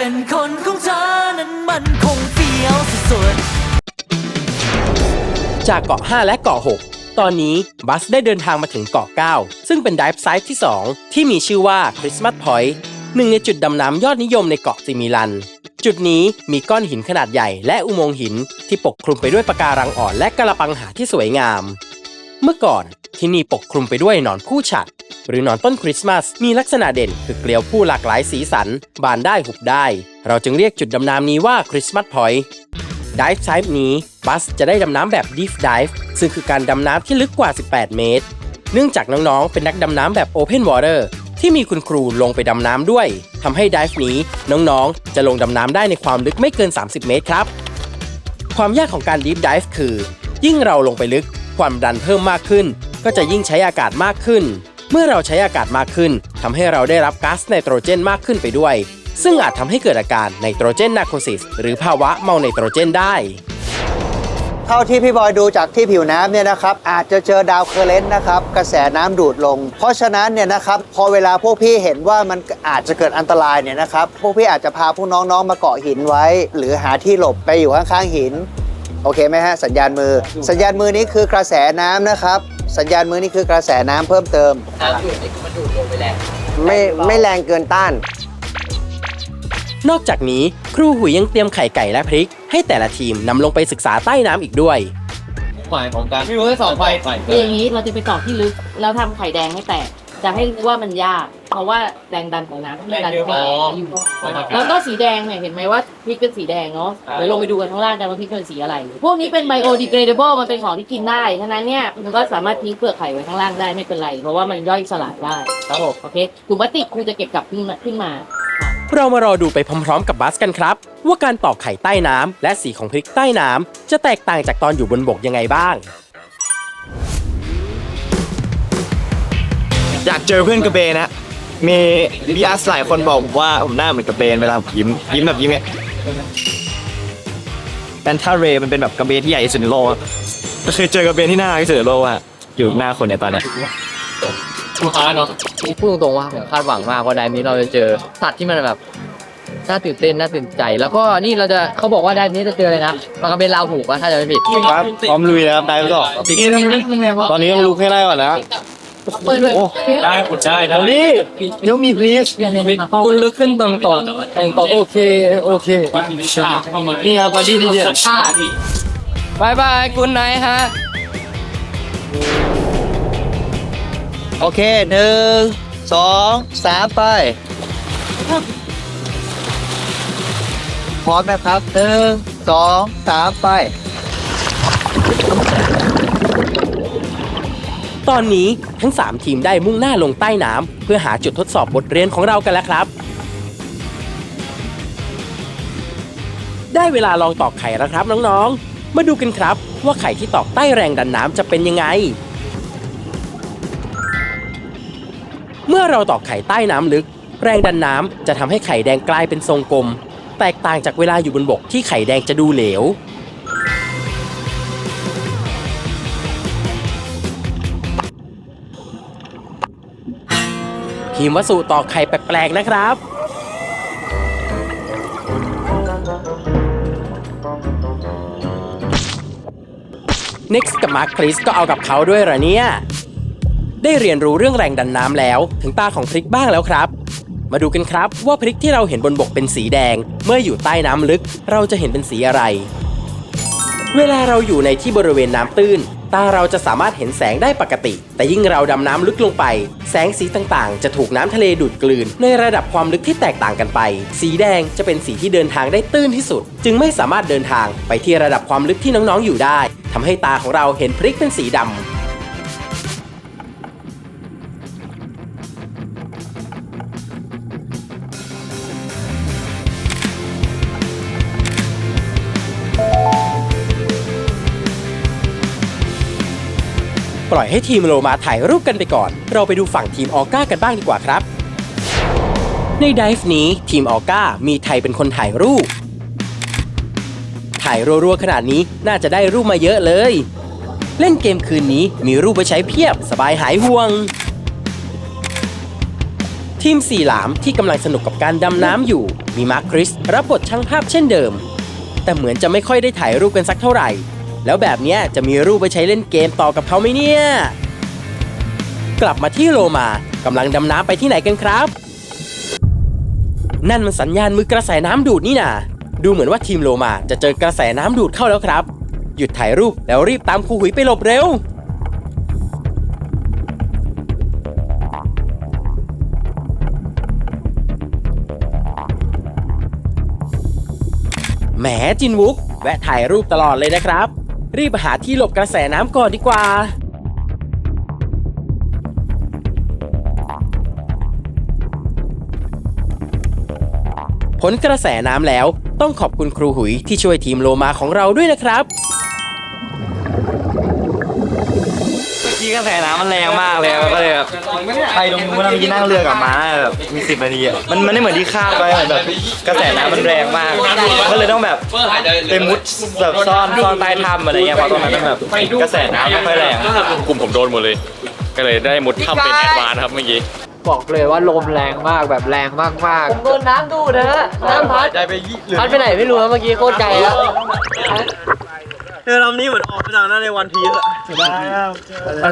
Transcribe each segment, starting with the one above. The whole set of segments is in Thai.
เป็นคนของเธอนั้นมันคงเฟี้ยวสุดๆจากเกาะ 5 และเกาะ 6 ตอนนี้บัสได้เดินทางมาถึงเกาะ 9 ซึ่งเป็นไดฟ์ไซต์ที่ 2 ที่มีชื่อว่าคริสต์มาสพอยต์หนึ่งในจุดดำน้ำยอดนิยมในเกาะซิมิลันจุดนี้มีก้อนหินขนาดใหญ่และอุโมงค์หินที่ปกคลุมไปด้วยปะการังอ่อนและกระปังหาที่สวยงามเมื่อก่อนที่นี่ปกคลุมไปด้วยหนอนผู้ฉัตรหรือหนอนต้นคริสต์มาสมีลักษณะเด่นคือเกลียวผู้หลากหลายสีสันบานได้หุบได้เราจึงเรียกจุดดำน้ำนี้ว่าคริสต์มาสพอยต์ไดฟ์ไซต์นี้บัสจะได้ดำน้ำแบบ Deep Dive ซึ่งคือการดำน้ำที่ลึกกว่า 18 เมตรเนื่องจากน้องๆเป็นนักดำน้ำแบบ Open Water ที่มีคุณครูลงไปดำน้ำด้วยทำให้ไดฟ์นี้น้องๆจะลงดำน้ำได้ในความลึกไม่เกิน 30 เมตรครับความยากของการ Deep Dive คือยิ่งเราลงไปลึกความดันเพิ่มมากขึ้นก็จะยิ่งใช้อากาศมากขึ้นเมื่อเราใช้อากาศมากขึ้นทำให้เราได้รับก๊าซไนโตรเจนมากขึ้นไปด้วยซึ่งอาจทำให้เกิดอาการไนโตรเจนนาร์โคซิสหรือภาวะเมาไนโตรเจนได้เท่าที่พี่บอยดูจากที่ผิวน้ำเนี่ยนะครับอาจจะเจอดาวเคอร์เรนต์นะครับกระแสน้ำดูดลงเพราะฉะนั้นเนี่ยนะครับพอเวลาพวกพี่เห็นว่ามันอาจจะเกิดอันตรายเนี่ยนะครับพวกพี่อาจจะพาพวกน้องๆมาเกาะหินไว้หรือหาที่หลบไปอยู่ข้างๆหินโอเคไหมฮะสัญญาณมือนี้คือกระแสน้ำนะครับสัญญาณมือนี่คือกระแสน้ำเพิ่มเติมมันดูดลงไปแรงไม่แรงเกินต้านนอกจากนี้ครูหุยยังเตรียมไข่ไก่และพริกให้แต่ละทีมนำลงไปศึกษาใต้น้ำอีกด้วยหมายของการมีเวิร์กสองไฟอย่างนี้เราจะไปต่อที่ลึกแล้วทำไข่แดงให้แตกจะให้รู้ว่ามันยากเพราะว่าแรงดันของน้ำที่ดันไปอยู่แล้วก็สีแดงเนี่ยเห็นไหมว่าพริกเป็นสีแดงเนาะเดี๋ยวลงไปดูกันข้างล่างกันว่าพริกเป็นสีอะไรพวกนี้เป็น biodegradable มันเป็นของที่กินได้ฉะนั้นเนี่ยมันก็สามารถทิ้งเปลือกไข่ไว้ข้างล่างได้ไม่เป็นไรเพราะว่ามันย่อยสลายได้ครับผมโอเคถุงพลาสติกครูจะเก็บกลับขึ้นมาเรามารอดูไปพร้อมๆกับบัสกันครับว่าการตอกไข่ใต้น้ำและสีของพริกใต้น้ำจะแตกต่างจากตอนอยู่บนบกยังไงบ้างอยากเจอเพื่อนกระเบนนะมีพี่อาร์ตหลายคนบอกว่าผมหน้าเหมือนกระเบนเวลาผมยิ้มแบบยิ้มเนี่ยแอนทาเรย์มันเป็นแบบกระเบนที่ใหญ่ที่สุดในโลกก็เคยเจอกระเบนที่น่ารักที่สุดในโลกอะอยู่หน้าคนเนี่ยตอนนี้พูดตรงๆว่าผมคาดหวังมากว่าไดฟ์นี้เราจะเจอสัตว์ที่มันแบบน่าตื่นเต้นน่าตื่นใจแล้วก็นี่เขาบอกว่าไดฟ์นี้จะเจออะไรนะมันก็เป็นเราถูกว่าถ้าจะไม่ผิดครับพร้อมลุยนะครับไดฟ์ก็ตอนนี้ต้องลุกให้ได้ก่อนนะโอ้ได้คุณได้แล้วนี่เดี๋ยวมีพลีสคุณลึกขึ้นตรงต่อโอเคนี่ครับพอดีที่จะบายบายคุณไนท์ฮะโอเค1 2 3ไปพร้อมนะครับ1 2 3ไปตอนนี้ทั้ง3ทีมได้มุ่งหน้าลงใต้น้ำเพื่อหาจุดทดสอบบทเรียนของเรากันแล้วครับได้เวลาลองตอกไข่แล้วครับน้องๆมาดูกันครับว่าไข่ที่ตอกใต้แรงดันน้ำจะเป็นยังไงเมื่อเราตอกไข่ใต้น้ำลึกแรงดันน้ำจะทำให้ไข่แดงกลายเป็นทรงกลมแตกต่างจากเวลาอยู่บนบกที่ไข่แดงจะดูเหลวทีมวสุตอกไข่แปลกๆนะครับNext กับมาร์คคริสก็เอากับเขาด้วยเหรอเนี่ยได้เรียนรู้เรื่องแรงดันน้ำแล้วถึงตาของพริกบ้างแล้วครับมาดูกันครับว่าพริกที่เราเห็นบนบกเป็นสีแดงเมื่ออยู่ใต้น้ำลึกเราจะเห็นเป็นสีอะไรเวลาเราอยู่ในที่บริเวณน้ำตื้นตาเราจะสามารถเห็นแสงได้ปกติแต่ยิ่งเราดำน้ำลึกลงไปแสงสีต่างๆจะถูกน้ำทะเลดูดกลืนในระดับความลึกที่แตกต่างกันไปสีแดงจะเป็นสีที่เดินทางได้ตื้นที่สุดจึงไม่สามารถเดินทางไปที่ระดับความลึกที่น้องๆอยู่ได้ทำให้ตาของเราเห็นพริกเป็นสีดำปล่อยให้ทีมโลมาถ่ายรูปกันไปก่อนเราไปดูฝั่งทีมออก้ากันบ้างดีกว่าครับในไดฟ์นี้ทีมออก้ามีไทยเป็นคนถ่ายรูปถ่ายรัวๆขนาดนี้น่าจะได้รูปมาเยอะเลยเล่นเกมคืนนี้มีรูปไปใช้เพียบสบายหายห่วง ทีมสี่หลามที่กำลังสนุกกับการดำน้ำอยู่มีมาร์คคริสรับบทช่างภาพเช่นเดิมแต่เหมือนจะไม่ค่อยได้ถ่ายรูปกันสักเท่าไหร่แล้วแบบเนี้ยจะมีรูปไปใช้เล่นเกมต่อกับเขาไหมเนี่ยกลับมาที่โลมากำลังดำน้ำไปที่ไหนกันครับนั่นมันสัญญาณมือกระแสน้ำดูดนี่นาดูเหมือนว่าทีมโลมาจะเจอกระแสน้ำดูดเข้าแล้วครับหยุดถ่ายรูปแล้วรีบตามครูหุยไปหลบเร็วแหมจินวุกแวะถ่ายรูปตลอดเลยนะครับรีบหาที่หลบกระแสน้ำก่อนดีกว่าพ้นกระแสน้ำแล้วต้องขอบคุณครูหุยที่ช่วยทีมโลมาของเราด้วยนะครับเมื่อกี้กระแสน้ำมันแรงมากเลยก็เลยแบบไปตรงนู้นแล้วเมื่อกี้นั่งเรือกับม้าแบบมี10 นาทีอ่ะมันไม่เหมือนที่คาดไว้เหมือนแบบกระแสน้ำมันแรงมากก็เลยต้องแบบไปมุดแบบซ่อนใต้ถ้ำอะไรเงี้ยเพราะตรงนั้นมันแบบกระแสน้ำไม่ค่อยแรง กลุ่มผมโดนหมดเลย ก็เลยได้มุดถ้ำเป็นแอดวานซ์ครับเมื่อกี้ บอกเลยว่าลมแรงมากแบบแรงมากๆผมโดนน้ำดูดนะฮะน้ำพัดไปไหนไม่รู้นะเมื่อกี้โคตรไกลแล้วเธอลำนี้เหมือนออกมาจากนั่นในวันพีซอะ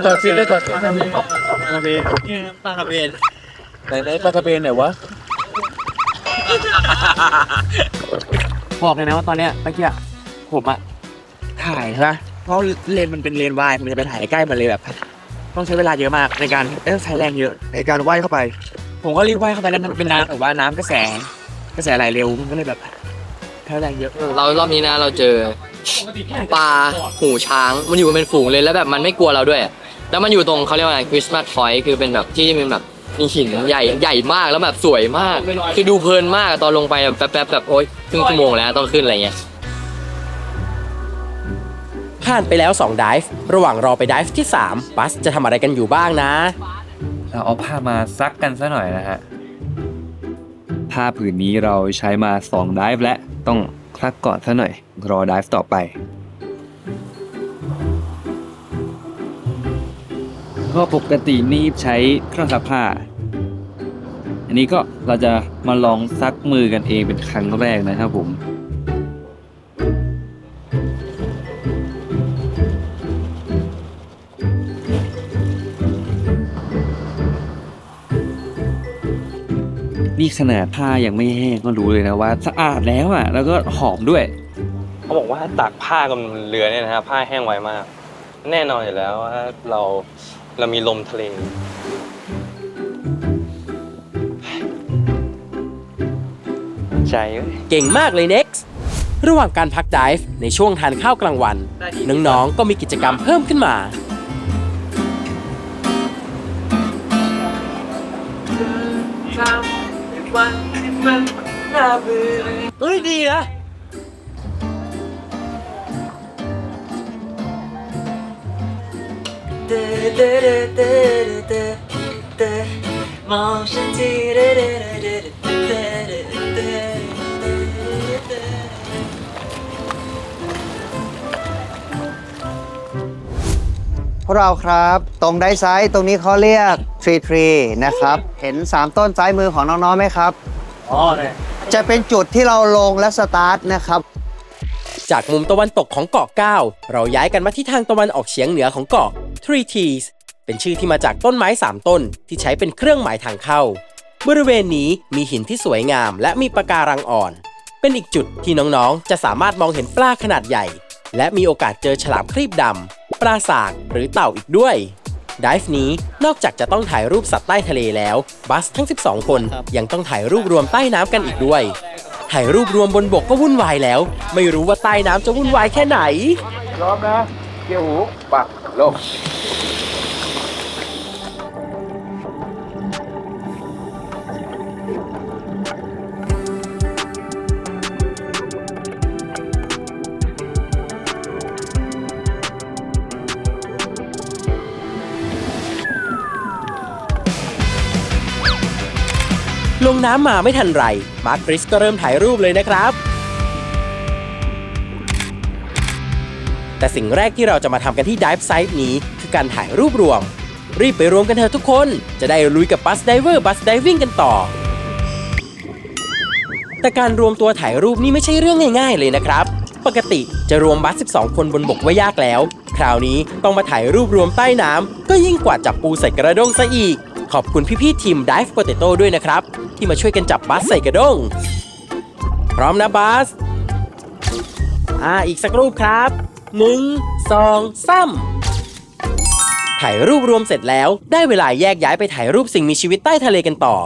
ต่อซีได้ต่อปลากระเบนปลากระเบนไหนปลากระเบนไหนวะบอกเลยนะว่าตอนเนี้ยเมื่อกี้ผมอะถ่ายใช่ปะเพราะเลนมันเป็นเลนวายผมจะไปถ่ายใกล้มันเลยแบบต้องใช้เวลาเยอะมากในการใช้แรงเยอะในการว่ายเข้าไปผมก็รีบว่ายเข้าไปแล้วมันเป็นน้ำแต่ว่าน้ำกระแสไหลเร็วมันก็เลยแบบใช้แรงเยอะเรารอบนี้นะเราเจอปลาหูช้างมันอยู่เป็นฝูงเลยแล้วแบบมันไม่กลัวเราด้วยแล้วมันอยู่ตรงเขาเรียกว่าอะไรคริสต์มาสพอยต์คือเป็นแบบที่มันแบบมีหินใหญ่มากแล้วแบบสวยมากคือดูเพลินมากตอนลงไปแบบแป๊บแบบโอ๊ยครึ่งชั่วโมงแล้วต้องขึ้นอะไรเงี้ยผ่านไปแล้ว2 dive ระหว่างรอไป dive ที่3บัสจะทำอะไรกันอยู่บ้างนะเราเอาผ้ามาซักกันซะหน่อยนะฮะผ้าผืนนี้เราใช้มา2 dive และต้องซักก่อนซะหน่อยรอ dive ต่อไปก็ปกตินี่ใช้เครื่องซักผ้าอันนี้ก็เราจะมาลองซักมือกันเองเป็นครั้งแรกนะครับผมนี่ขนาดผ้ายังไม่แห้งก็รู้เลยนะว่าสะอาดแล้วอ่ะแล้วก็หอมด้วยเขาบอกว่าตากผ้ากับเรือเนี่ยนะครับผ้าแห้งไวมากแน่นอนอยู่แล้วว่าเรามีลมทะเลใจเก่งมากเลย next ระหว่างการพัก dive ในช่วงทานข้าวกลางวันน้องๆก็มีกิจกรรมเพิ่มขึ้นมาเฮ้ยดีนะมองฉันทีพวกเราครับตรงด้านซ้ายตรงนี้เขาเรียกทรีนะครับเห็น3 ต้นซ้ายมือของน้องๆไหมครับจะเป็นจุดที่เราลงและสตาร์ทนะครับจากมุมตะวันตกของเกาะ9เราย้ายกันมาที่ทางตะวันออกเฉียงเหนือของเกาะ Three Trees เป็นชื่อที่มาจากต้นไม้3 ต้นที่ใช้เป็นเครื่องหมายทางเข้าบริเวณนี้มีหินที่สวยงามและมีปะการังอ่อนเป็นอีกจุดที่น้องๆจะสามารถมองเห็นปลาขนาดใหญ่และมีโอกาสเจอฉลามครีบดำปลาสากหรือเต่าอีกด้วยdive นี้นอกจากจะต้องถ่ายรูปสัตว์ใต้ทะเลแล้วบัสทั้ง12 คนยังต้องถ่ายรูปรวมใต้น้ำกันอีกด้วยถ่ายรูปรวมบนบกก็วุ่นวายแล้วไม่รู้ว่าใต้น้ำจะวุ่นวายแค่ไหนพร้อมนะเกี่ยวหูปักลง ลงน้ำมาไม่ทันไรมาร์คคริสก็เริ่มถ่ายรูปเลยนะครับแต่สิ่งแรกที่เราจะมาทำกันที่ Dive Site นี้คือการถ่ายรูปรวม รีบไปรวมกันเถอะทุกคน จะได้ลุยกับบัสไดเวอร์บัสไดวิ่งกันต่อ แต่การรวมตัวถ่ายรูปนี่ไม่ใช่เรื่องง่ายๆเลยนะครับ ปกติจะรวมบัส 12 คนบนบกว่ายากแล้ว คราวนี้ต้องมาถ่ายรูปรวมใต้น้ำก็ยิ่งกว่าจับปูใส่กระด้งซะอีก ขอบคุณพี่ๆทีม Dive Potato ด้วยนะครับ ที่มาช่วยกันจับบัสใส่กระด้ง พร้อมนะบัสอีกสักรูปครับ 1 2 3 ถ่ายรูปรวมเสร็จแล้วได้เวลาแยกย้ายไปถ่ายรูปสิ่งมีชีวิตใต้ทะเลกันต่อ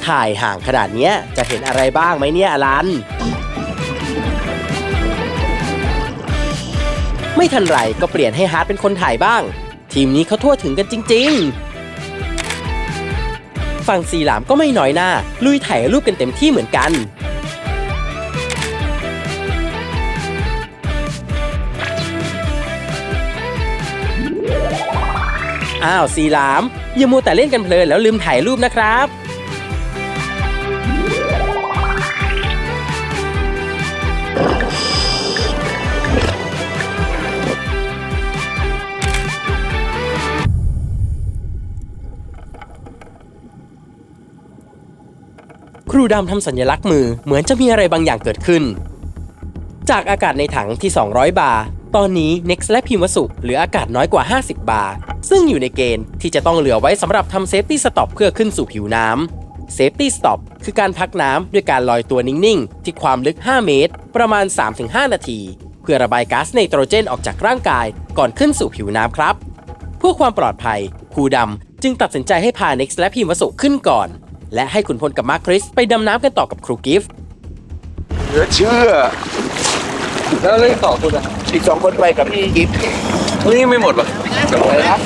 ถ่ายห่างขนาดเนี้ยจะเห็นอะไรบ้างไหมเนี่ยอลัน ไม่ทันไรก็เปลี่ยนให้ฮาร์ดเป็นคนถ่ายบ้าง ทีมนี้เขาทั่วถึงกันจริงๆ ฝั่งซีหลามก็ไม่น้อยหน้า ลุยถ่ายรูปกันเต็มที่เหมือนกัน ซีหลามอย่ามัวแต่เล่นกันเพลินแล้วลืมถ่ายรูปนะครับ ครูดำทำสัญลักษณ์มือเหมือนจะมีอะไรบางอย่างเกิดขึ้น จากอากาศในถังที่ 200 บาร์ ตอนนี้ Next และพิมวสุเหลืออากาศน้อยกว่า 50 บาร์ ซึ่งอยู่ในเกณฑ์ที่จะต้องเหลือไว้สำหรับทำ Safety Stop เพื่อขึ้นสู่ผิวน้ำ Safety Stop คือการพักน้ำด้วยการลอยตัวนิ่งๆ ที่ความลึก 5 เมตร ประมาณ 3-5 นาที เพื่อระบายก๊าซไนโตรเจนออกจากร่างกายก่อนขึ้นสู่ผิวน้ำครับ เพื่อความปลอดภัยครูดำจึงตัดสินใจให้พา Next และพิมวสุขึ้นก่อนและให้ขุนพลกับมาร์คคริสไปดำน้ำกันต่อกับครูกิฟต์ เหลือเชื่อแล้วเลข2คนอ่ะอีก2คนไปกับพี่กิฟต์นี่ไม่หมดป่ะจะหมดเลยครับ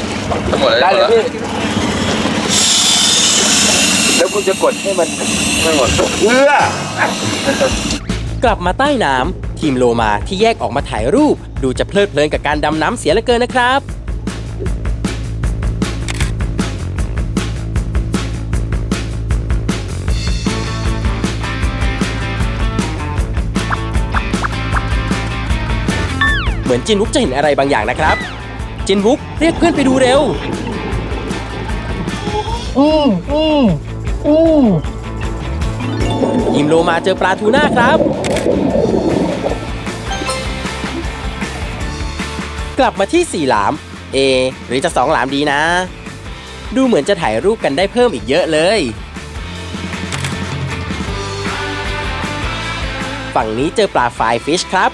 จะหมดเลยได้เลยพี่แล้วคุณจะกดให้มันไม่หมดเพื่อกลับมาใต้น้ำทีมโลมาที่แยกออกมาถ่ายรูปดูจะเพลิดเพลินกับการดำน้ำเสียเหลือเกินนะครับเหมือนจินวุกจะเห็นอะไรบางอย่างนะครับจินวุกเรียกเพื่อนไปดูเร็วทีมโลมาเจอปลาทูน่าครับกลับมาที่4หลามหรือจะ2หลามดีนะดูเหมือนจะถ่ายรูปกันได้เพิ่มอีกเยอะเลยฝั่งนี้เจอปลาไฟฟิชครับ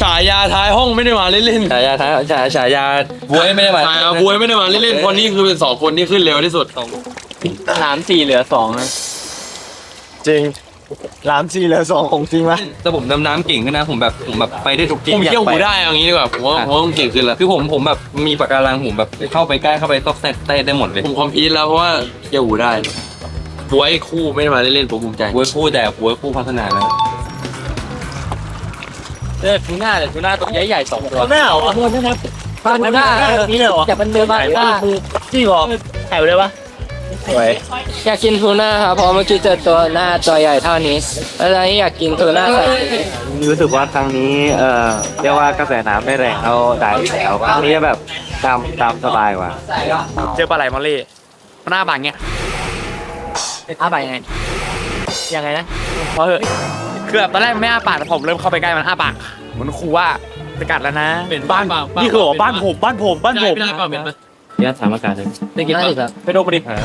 ฉายาท้ายห้องไม่ได้มาเล่นๆฉายาท้ายฉายาบวยไม่ได้มาบวยไม่ได้มาเล่นๆคนนี้คือเป็น2คนที่ขึ้นเร็วที่สุด3-4เหลือ2นะจริง3-4เหลือ2ของจริงไหมแต่ผมดำน้ำเก่งขึ้นนะผมแบบไปได้ทุกที่ผมเที่ยวหูได้อย่างนี้ดีกว่าผมว่าผมเก่งขึ้นแล้วคือผมแบบมีปะการังผมแบบเข้าไปใกล้เข้าไปตอกแตกได้หมดเลยผมคอมพิวต์แล้วเพราะว่าเที่ยวหูได้บวยคู่ไม่ได้มาเล่นๆผมภูมิใจบวยคู่แต่บวยคู่พัฒนาแล้วทูน่าเลยทูน่าตัวใหญ่ๆ2ตัวทูน่าเหรอทูน่าครับปลาทูน่านี่เลยเหรออยากเป็นเนื้อปลาที่หรอแถวเลยปะสวยอยากกินทูน่าครับเพราะเมื่อกี้เจอตัวหน้าตัวใหญ่เท่านี้แล้วตอนนี้อยากกินทูน่ารู้สึกว่าครั้งนี้เรียกว่ากระแสน้ำไม่แรงเอาได้แล้วครั้งนี้แบบตามสบายกว่าเจอปลาไหลมอลลี่หน้าบางเงี้ยอ้าปากยังไงนะพอเหอะคือแบบตอนแรกไม่อ้าปากแต่ผมเริ่มเข้าไปใกล้มันอ้าปากเหมือนครูว่าจะกัดแล้วนะเป็นบ้านนี่คือบ้านผมเนี่ยถามอากาศเลยได้กินได้ครับไปโดนบริหาร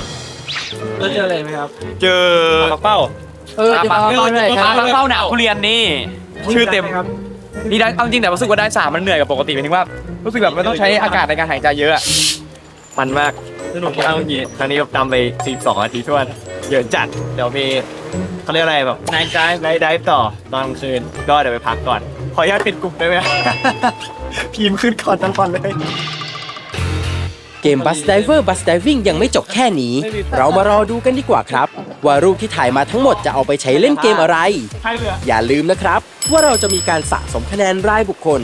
เจออะไรไหมครับเจอปลาเป้าปลาเป้าหนาวทุเรียนนี่ชื่อเต็มครับนี่ได้เอาจริงแต่รู้สึกว่าได้3มันเหนื่อยกับปกติหมายถึงว่ารู้สึกแบบมันต้องใช้อากาศในการหายใจเยอะมันมากสนุกมากเมื่อกี้ครั้งนี้ก็ทำไป12 นาทีทั่วเยอะจัดเดี๋ยวมีเขาเรียกอะไรแบบไนท์ไดฟ์ต่อตอนกลางคืนก็เดี๋ยวไปพักก่อน ขออนุญาตปิดกลุ่มได้ไหม พิมพ์ขึ้นก่อนตลอดเลย เกม Bus Diver Bus Diving ยังไม่จบแค่นี้ เรามารอดูกันดีกว่าครับ ว่ารูปที่ถ่ายมาทั้งหมดจะเอาไปใช้เล่นเกมอะไร อย่าลืมนะครับ ว่าเราจะมีการสะสมคะแนนรายบุคคล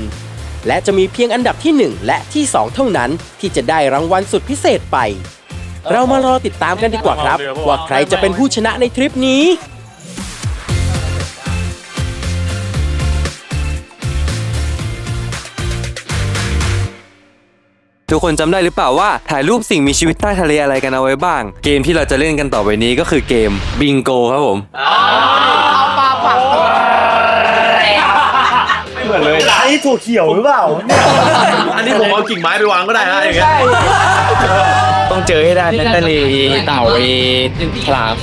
และจะมีเพียงอันดับที่ 1 และที่ 2 เท่านั้นที่จะได้รางวัลสุดพิเศษไป เรามารอติดตามกันดีกว่าครับ ว่าใครจะเป็นผู้ชนะในทริปนี้ ทุกคนจำได้หรือเปล่าว่าถ่ายรูปสิ่งมีชีวิตใต้ทะเลอะไรกันเอาไว้บ้าง เกมที่เราจะเล่นกันต่อไปนี้ก็คือเกมบิงโกครับผม ไม่เหมือนเลย ไอ้ถั่วเขียวหรือเปล่า อันนี้ผมเอากิ่งไม้ไปวางก็ได้นะอย่างเงี้ย ต้องเจอให้ได้ทะเลเต่าฉลาม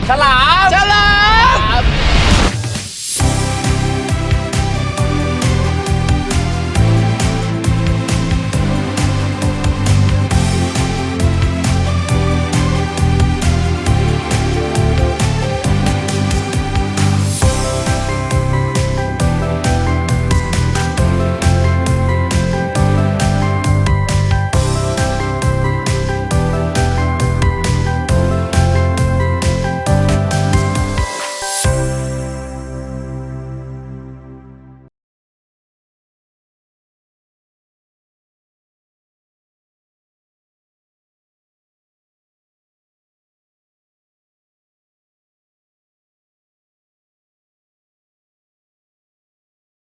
ฉลาม